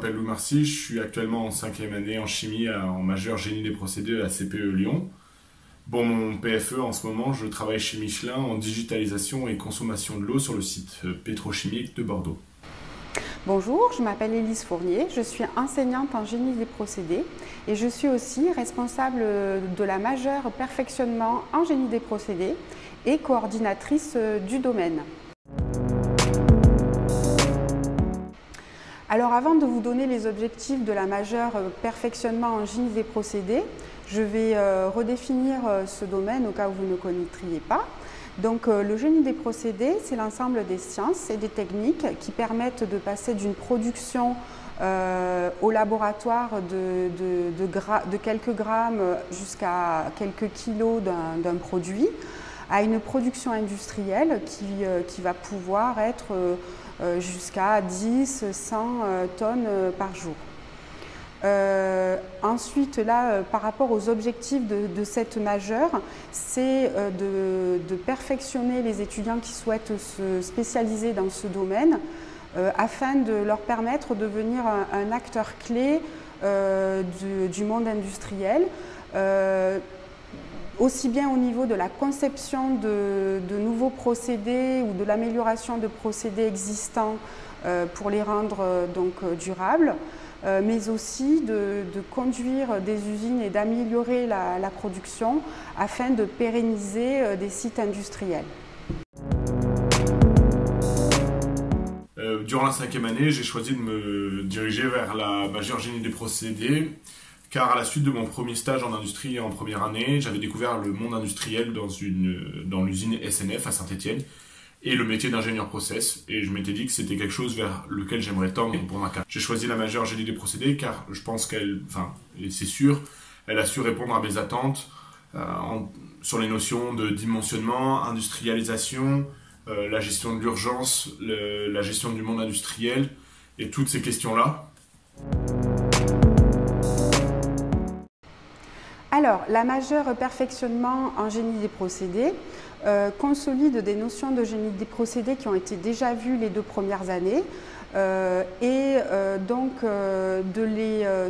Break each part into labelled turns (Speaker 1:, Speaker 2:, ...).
Speaker 1: m'appelle Louis Marcy, je suis actuellement en 5e année en chimie en majeure génie des procédés à CPE Lyon. Bon, mon PFE en ce moment, je travaille chez Michelin en digitalisation et consommation de l'eau sur le site pétrochimique de Bordeaux.
Speaker 2: Bonjour, je m'appelle Élise Fournier, je suis enseignante en génie des procédés et je suis aussi responsable de la majeure perfectionnement en génie des procédés et coordinatrice du domaine. Alors avant de vous donner les objectifs de la majeure perfectionnement en génie des procédés, je vais redéfinir ce domaine au cas où vous ne connaîtriez pas. Donc le génie des procédés, c'est l'ensemble des sciences et des techniques qui permettent de passer d'une production au laboratoire de quelques grammes jusqu'à quelques kilos d'un produit à une production industrielle qui va pouvoir être jusqu'à 10, 100 tonnes par jour. Ensuite, là, par rapport aux objectifs de cette majeure, c'est de perfectionner les étudiants qui souhaitent se spécialiser dans ce domaine afin de leur permettre de devenir un acteur clé du monde industriel, aussi bien au niveau de la conception de nouveaux procédés ou de l'amélioration de procédés existants pour les rendre durables, mais aussi de conduire des usines et d'améliorer la production afin de pérenniser des sites industriels.
Speaker 1: Durant la 5e année, j'ai choisi de me diriger vers la majeure génie des procédés, car à la suite de mon premier stage en industrie en première année, j'avais découvert le monde industriel dans l'usine SNF à Saint-Étienne et le métier d'ingénieur process, et je m'étais dit que c'était quelque chose vers lequel j'aimerais tendre pour ma carrière. J'ai choisi la majeure génie des procédés car je pense et c'est sûr, elle a su répondre à mes attentes sur les notions de dimensionnement, industrialisation, la gestion de l'urgence, la gestion du monde industriel et toutes ces questions-là.
Speaker 2: Alors, la majeure perfectionnement en génie des procédés consolide des notions de génie des procédés qui ont été déjà vues les 2 premières années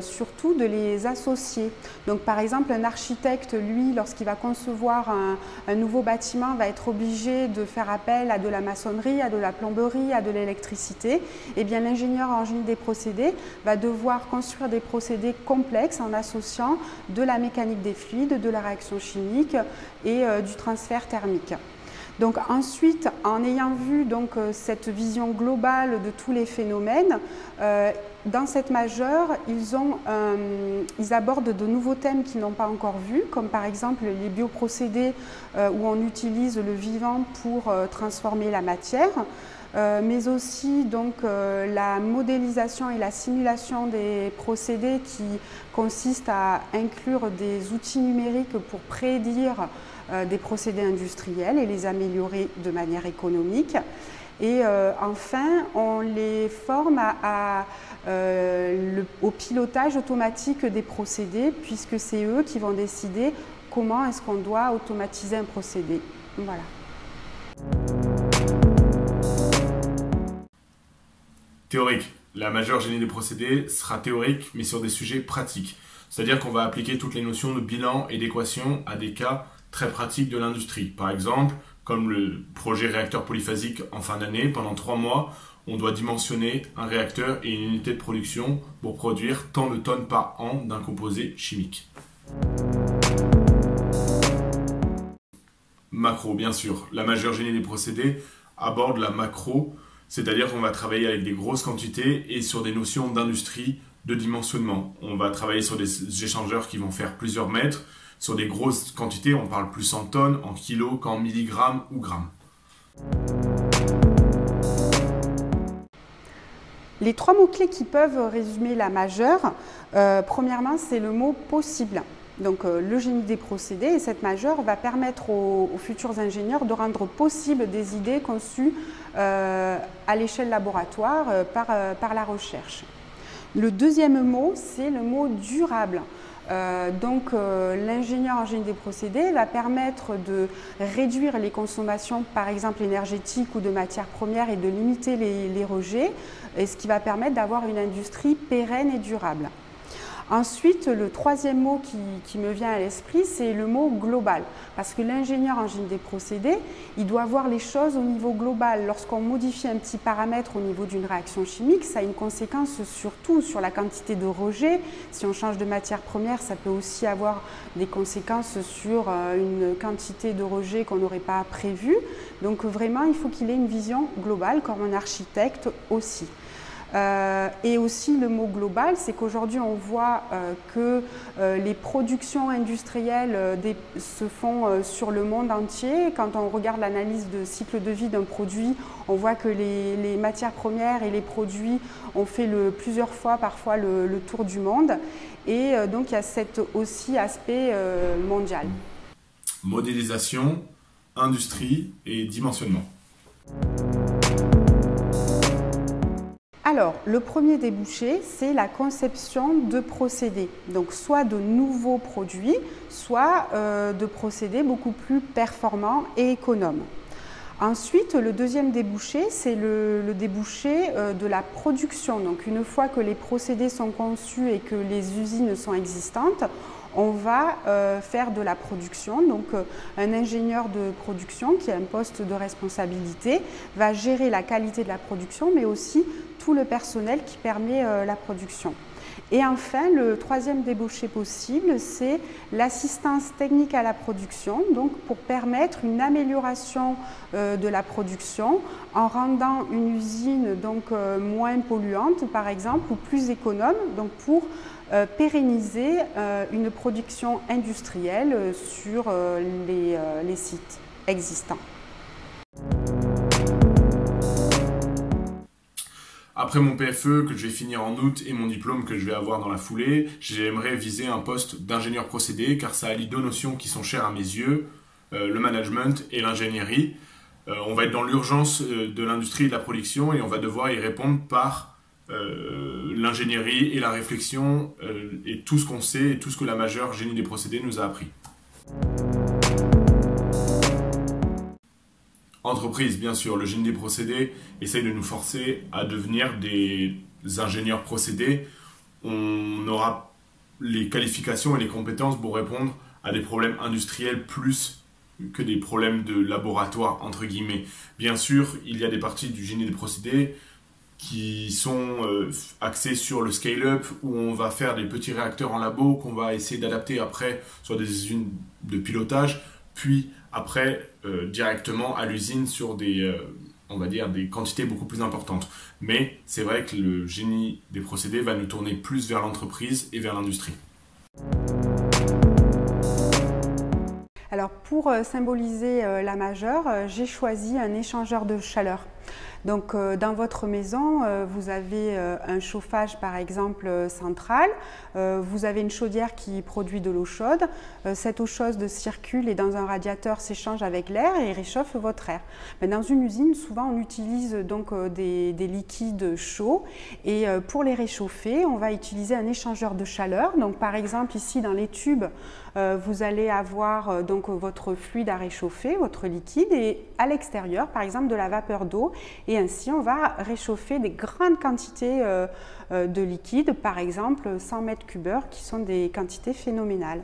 Speaker 2: surtout de les associer. Donc par exemple, un architecte, lui, lorsqu'il va concevoir un nouveau bâtiment, va être obligé de faire appel à de la maçonnerie, à de la plomberie, à de l'électricité. Et bien l'ingénieur en génie des procédés va devoir construire des procédés complexes en associant de la mécanique des fluides, de la réaction chimique et du transfert thermique. Donc ensuite, en ayant vu cette vision globale de tous les phénomènes, dans cette majeure, ils abordent de nouveaux thèmes qu'ils n'ont pas encore vus, comme par exemple les bioprocédés où on utilise le vivant pour transformer la matière, mais aussi la modélisation et la simulation des procédés qui consiste à inclure des outils numériques pour prédire des procédés industriels et les améliorer de manière économique. Et enfin, on les forme au pilotage automatique des procédés, puisque c'est eux qui vont décider comment est-ce qu'on doit automatiser un procédé. Voilà.
Speaker 1: Théorique. La majeure génie des procédés sera théorique, mais sur des sujets pratiques. C'est-à-dire qu'on va appliquer toutes les notions de bilan et d'équation à des cas très pratiques de l'industrie. Par exemple, comme le projet réacteur polyphasique en fin d'année, pendant 3 mois, on doit dimensionner un réacteur et une unité de production pour produire tant de tonnes par an d'un composé chimique. Macro, bien sûr. La majeure génie des procédés aborde la macro, c'est-à-dire qu'on va travailler avec des grosses quantités et sur des notions d'industrie, de dimensionnement. On va travailler sur des échangeurs qui vont faire plusieurs mètres. Sur des grosses quantités, on parle plus en tonnes, en kilos qu'en milligrammes ou grammes.
Speaker 2: Les 3 mots-clés qui peuvent résumer la majeure, premièrement, c'est le mot « possible ». Donc le génie des procédés et cette majeure va permettre aux futurs ingénieurs de rendre possible des idées conçues à l'échelle laboratoire par la recherche. Le deuxième mot, c'est le mot « durable ». L'ingénieur en génie des procédés va permettre de réduire les consommations, par exemple énergétiques ou de matières premières, et de limiter les rejets, et ce qui va permettre d'avoir une industrie pérenne et durable. Ensuite, le troisième mot qui me vient à l'esprit, c'est le mot global. Parce que l'ingénieur en génie des procédés, il doit voir les choses au niveau global. Lorsqu'on modifie un petit paramètre au niveau d'une réaction chimique, ça a une conséquence surtout sur la quantité de rejet. Si on change de matière première, ça peut aussi avoir des conséquences sur une quantité de rejet qu'on n'aurait pas prévue. Donc vraiment, il faut qu'il ait une vision globale, comme un architecte aussi. Et aussi le mot global, c'est qu'aujourd'hui on voit que les productions industrielles se font sur le monde entier. Quand on regarde l'analyse de cycle de vie d'un produit, on voit que les matières premières et les produits ont fait plusieurs fois parfois le tour du monde. Et donc il y a cet aussi aspect mondial.
Speaker 1: Modélisation, industrie et dimensionnement.
Speaker 2: Alors, le premier débouché, c'est la conception de procédés. Donc, soit de nouveaux produits, soit de procédés beaucoup plus performants et économes. Ensuite, le deuxième débouché, c'est le débouché de la production. Donc, une fois que les procédés sont conçus et que les usines sont existantes, on va faire de la production. Donc, un ingénieur de production qui a un poste de responsabilité va gérer la qualité de la production, mais aussi tout le personnel qui permet la production. Et enfin, le troisième débouché possible, c'est l'assistance technique à la production, donc pour permettre une amélioration de la production en rendant une usine donc, moins polluante, par exemple, ou plus économe, donc pour pérenniser une production industrielle sur les sites existants.
Speaker 1: Après mon PFE que je vais finir en août et mon diplôme que je vais avoir dans la foulée, j'aimerais viser un poste d'ingénieur procédé car ça allie deux notions qui sont chères à mes yeux, le management et l'ingénierie. On va être dans l'urgence de l'industrie et de la production et on va devoir y répondre par l'ingénierie et la réflexion et tout ce qu'on sait et tout ce que la majeure génie des procédés nous a appris. Entreprise, bien sûr, le génie des procédés essaye de nous forcer à devenir des ingénieurs procédés. On aura les qualifications et les compétences pour répondre à des problèmes industriels plus que des problèmes de laboratoire, entre guillemets. Bien sûr, il y a des parties du génie des procédés qui sont axées sur le scale-up, où on va faire des petits réacteurs en labo qu'on va essayer d'adapter après sur des usines de pilotage, puis après directement à l'usine sur on va dire des quantités beaucoup plus importantes. Mais c'est vrai que le génie des procédés va nous tourner plus vers l'entreprise et vers l'industrie.
Speaker 2: Alors pour symboliser la majeure, j'ai choisi un échangeur de chaleur. Donc dans votre maison, vous avez un chauffage par exemple central, vous avez une chaudière qui produit de l'eau chaude, cette eau chaude circule et dans un radiateur s'échange avec l'air et réchauffe votre air. Mais dans une usine, souvent on utilise donc des liquides chauds et pour les réchauffer, on va utiliser un échangeur de chaleur. Donc par exemple ici dans les tubes, vous allez avoir donc votre fluide à réchauffer, votre liquide, et à l'extérieur par exemple de la vapeur d'eau. Et ainsi, on va réchauffer des grandes quantités de liquide, par exemple 100 mètres cubes, qui sont des quantités phénoménales.